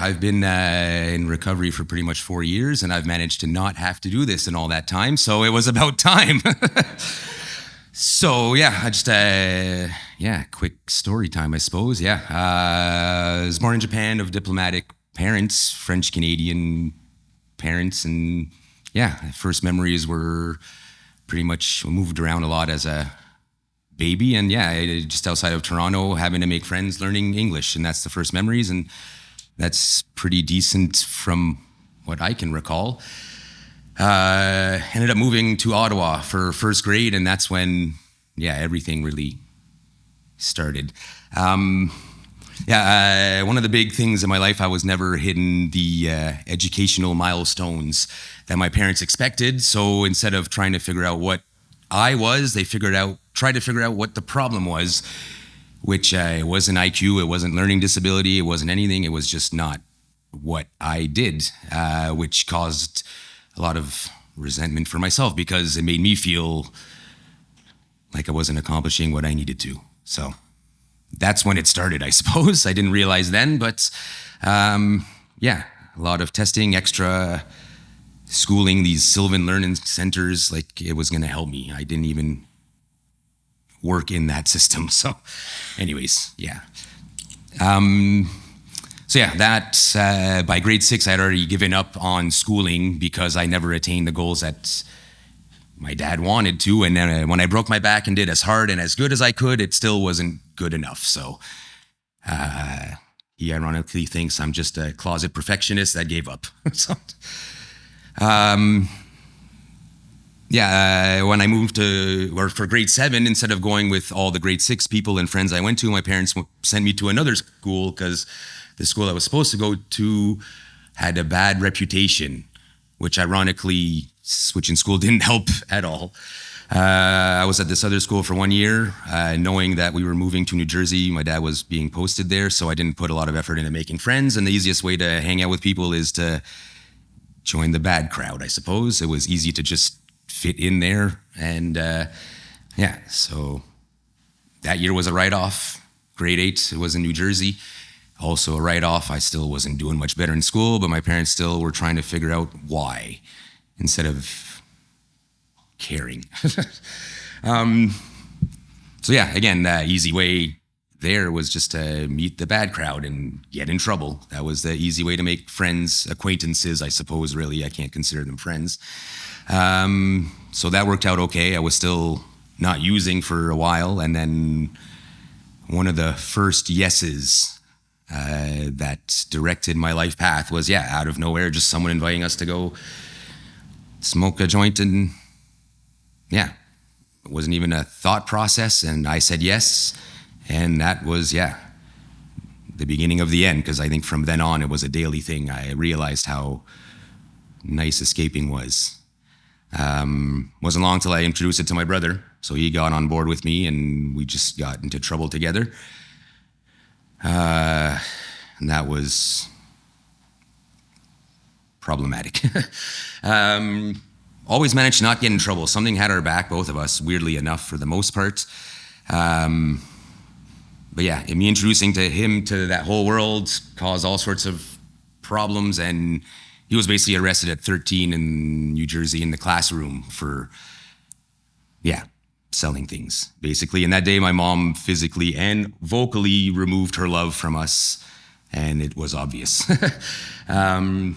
I've been in recovery for pretty much 4 years, and I've managed to not have to do this in all that time. So it was about time. So yeah, quick story time, I suppose. Yeah, I was born in Japan of diplomatic parents, French Canadian parents, and yeah, first memories were pretty much moved around a lot as a baby, and yeah, just outside of Toronto, having to make friends, learning English, and that's the first memories, and that's pretty decent from what I can recall. Ended up moving to Ottawa for first grade, and that's when, yeah, everything really started. One of the big things in my life, I was never hitting the educational milestones that my parents expected. So instead of trying to figure out what I was, they tried to figure out what the problem was, which it wasn't IQ, it wasn't learning disability, it wasn't anything. It was just not what I did, which caused a lot of resentment for myself because it made me feel like I wasn't accomplishing what I needed to. So that's when it started, I suppose. I didn't realize then, but a lot of testing, extra schooling, these Sylvan Learning Centers, like it was going to help me. I didn't even work in that system. So anyways, yeah. By grade 6, I had already given up on schooling because I never attained the goals that my dad wanted to. And then when I broke my back and did as hard and as good as I could, it still wasn't good enough. So he ironically thinks I'm just a closet perfectionist that gave up. When I moved for grade 7, instead of going with all the grade 6 people and friends I went to, my parents sent me to another school because the school I was supposed to go to had a bad reputation, which ironically, switching school didn't help at all. I was at this other school for 1 year, knowing that we were moving to New Jersey. My dad was being posted there, so I didn't put a lot of effort into making friends. And the easiest way to hang out with people is to join the bad crowd, I suppose. It was easy to just fit in there. And so that year was a write-off. Grade 8, it was in New Jersey. Also a write-off. I still wasn't doing much better in school, but my parents still were trying to figure out why instead of caring. Again, the easy way there was just to meet the bad crowd and get in trouble. That was the easy way to make friends, acquaintances, I suppose, really. I can't consider them friends. So that worked out okay. I was still not using for a while. And then one of the first yeses that directed my life path was, out of nowhere, just someone inviting us to go smoke a joint. And it wasn't even a thought process. And I said yes. And that was, the beginning of the end, because I think from then on, it was a daily thing. I realized how nice escaping was. Wasn't long till I introduced it to my brother. So he got on board with me and we just got into trouble together. And that was problematic. Always managed to not get in trouble. Something had our back, both of us, weirdly enough, for the most part. Me introducing him to that whole world caused all sorts of problems, and he was basically arrested at 13 in New Jersey in the classroom for, selling things, basically. And that day, my mom physically and vocally removed her love from us, and it was obvious. And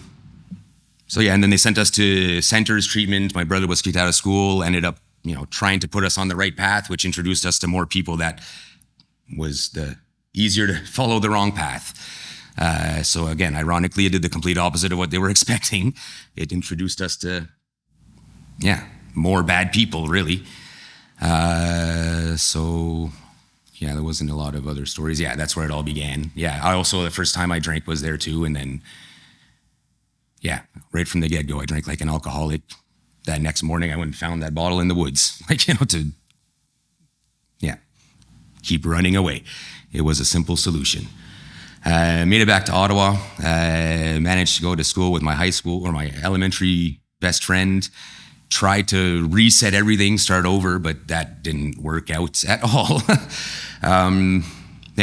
then they sent us to centers, treatment. My brother was kicked out of school, ended up, trying to put us on the right path, which introduced us to more people that was the easier to follow the wrong path. So again, ironically, it did the complete opposite of what they were expecting. It introduced us to, more bad people, really. There wasn't a lot of other stories. That's where it all began. I also, the first time I drank was there too. And then, right from the get-go, I drank like an alcoholic. That next morning, I went and found that bottle in the woods, keep running away. It was a simple solution. Made it back to Ottawa, managed to go to school with my elementary best friend, tried to reset everything, start over, but that didn't work out at all.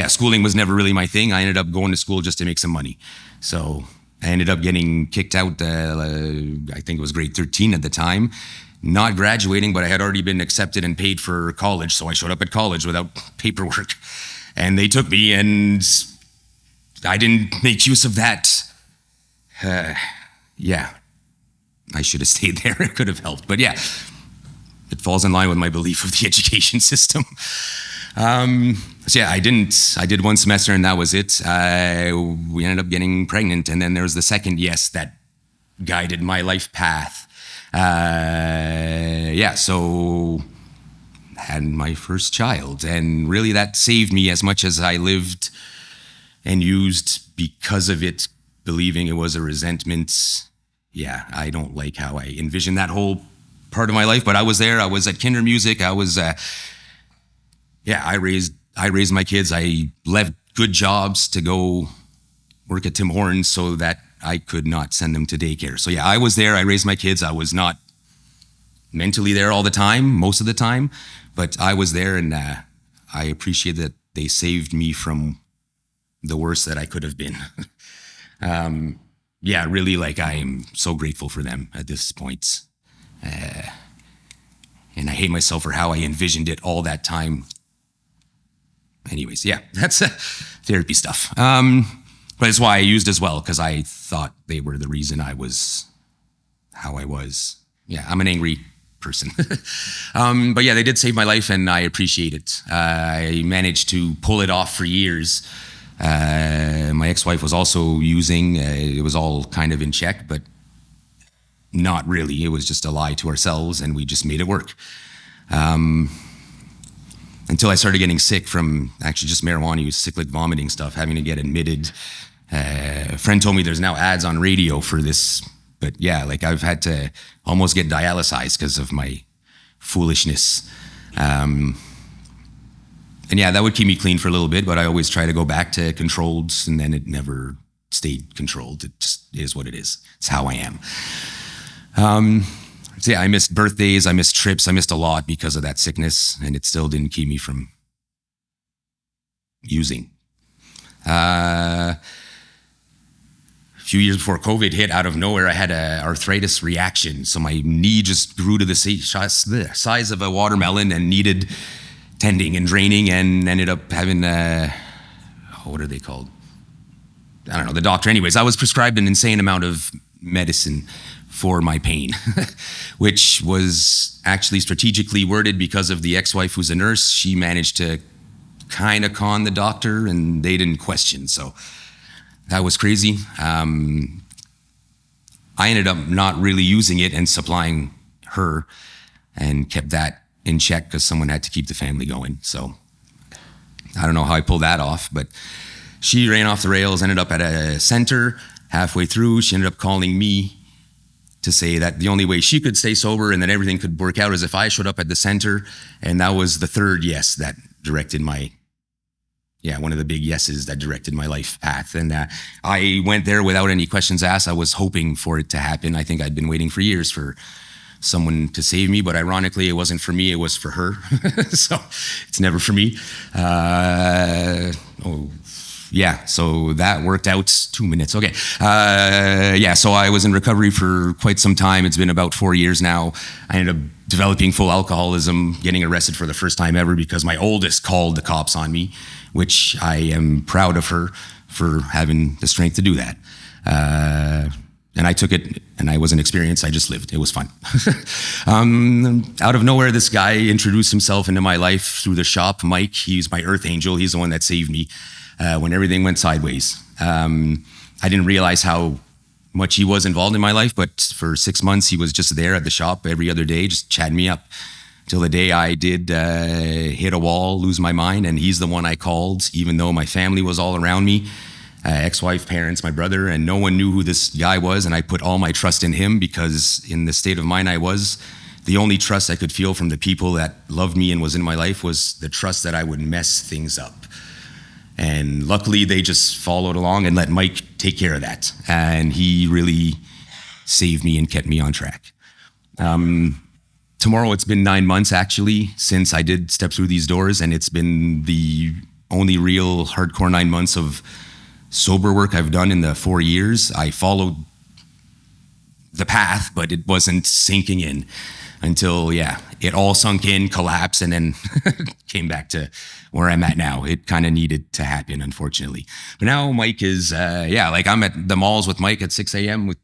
Schooling was never really my thing. I ended up going to school just to make some money. So I ended up getting kicked out. I think it was grade 13 at the time, not graduating, but I had already been accepted and paid for college. So I showed up at college without paperwork, and they took me, and I didn't make use of that. Yeah, I should have stayed there. It could have helped, but yeah, it falls in line with my belief of the education system. So yeah, I did one semester and that was it. We ended up getting pregnant, and then there was the second yes that guided my life path. Yeah, so had my first child, and really that saved me as much as I lived and used because of it, believing it was a resentment. Yeah, I don't like how I envisioned that whole part of my life, but I was there. I was at Kinder Music. I was, I raised my kids. I left good jobs to go work at Tim Hortons so that I could not send them to daycare. So yeah, I was there. I raised my kids. I was not mentally there all the time, most of the time, but I was there, and I appreciate that they saved me from the worst that I could have been. Yeah, really, like, I am so grateful for them at this point. And I hate myself for how I envisioned it all that time. Anyways, yeah, that's therapy stuff. But it's why I used as well, because I thought they were the reason I was how I was. Yeah, I'm an angry person. But yeah, they did save my life, and I appreciate it. I managed to pull it off for years. My ex-wife was also using. It was all kind of in check, but not really. It was just a lie to ourselves, and we just made it work. Until I started getting sick from actually just marijuana use, cyclic vomiting stuff, having to get admitted. A friend told me there's now ads on radio for this, but yeah, like, I've had to almost get dialysized because of my foolishness. And yeah, that would keep me clean for a little bit, but I always try to go back to controlled, and then it never stayed controlled. It just is what it is. It's how I am. So yeah, I missed birthdays, I missed trips, I missed a lot because of that sickness, and it still didn't keep me from using. A few years before COVID hit, out of nowhere, I had an arthritis reaction. So my knee just grew to the size of a watermelon and needed tending and draining, and ended up having, what are they called? I don't know, the doctor. Anyways, I was prescribed an insane amount of medicine for my pain, which was actually strategically worded because of the ex-wife who's a nurse. She managed to kind of con the doctor, and they didn't question. So that was crazy. I ended up not really using it and supplying her, and kept that in check because someone had to keep the family going. So I don't know how I pulled that off, but she ran off the rails, ended up at a center. Halfway through, she ended up calling me to say that the only way she could stay sober and that everything could work out is if I showed up at the center. And that was the third yes that directed one of the big yeses that directed my life path. And I went there without any questions asked. I was hoping for it to happen. I think I'd been waiting for years for someone to save me, but ironically, it wasn't for me, it was for her. So it's never for me. So that worked out. 2 minutes, okay. So I was in recovery for quite some time. It's been about 4 years now. I ended up developing full alcoholism, getting arrested for the first time ever because my oldest called the cops on me, which I am proud of her for having the strength to do that. And I took it, and I wasn't experienced. I just lived. It was fun. Out of nowhere, this guy introduced himself into my life through the shop. Mike, he's my earth angel. He's the one that saved me when everything went sideways. I didn't realize how much he was involved in my life, but for 6 months, he was just there at the shop every other day, just chatting me up. Till the day I did hit a wall, lose my mind, and he's the one I called, even though my family was all around me. Ex-wife, parents, my brother, and no one knew who this guy was, and I put all my trust in him because in the state of mind I was, the only trust I could feel from the people that loved me and was in my life was the trust that I would mess things up. And luckily, they just followed along and let Mike take care of that. And he really saved me and kept me on track. Tomorrow, it's been 9 months, actually, since I did step through these doors, and it's been the only real hardcore 9 months of sober work I've done in the 4 years, I followed the path, but it wasn't sinking in until, it all sunk in, collapsed, and then came back to where I'm at now. It kind of needed to happen, unfortunately. But now Mike is, like I'm at the malls with Mike at 6 a.m. with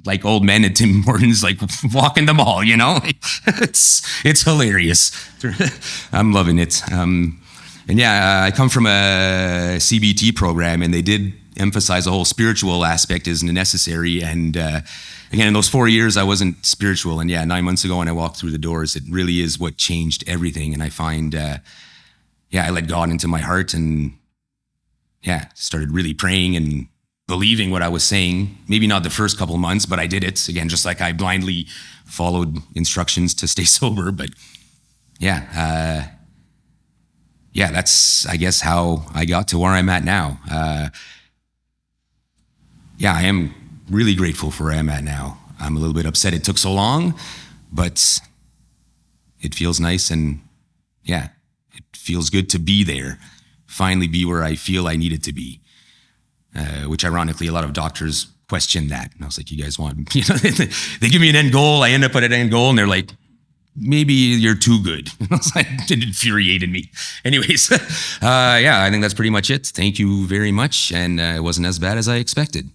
like old men at Tim Hortons, like walking the mall, it's hilarious. I'm loving it. I come from a CBT program, and they did emphasize the whole spiritual aspect is necessary. And again, in those 4 years, I wasn't spiritual. And 9 months ago when I walked through the doors, it really is what changed everything. And I find, I let God into my heart and started really praying and believing what I was saying. Maybe not the first couple of months, but I did it. Again, just like I blindly followed instructions to stay sober. But that's, I guess, how I got to where I'm at now. I am really grateful for where I'm at now. I'm a little bit upset it took so long, but it feels nice, and it feels good to be there, finally be where I feel I needed to be, which ironically, a lot of doctors question that. And I was like, you guys want, they give me an end goal, I end up at an end goal, and they're like, maybe you're too good. It infuriated me. Anyways, I think that's pretty much it. Thank you very much. And it wasn't as bad as I expected.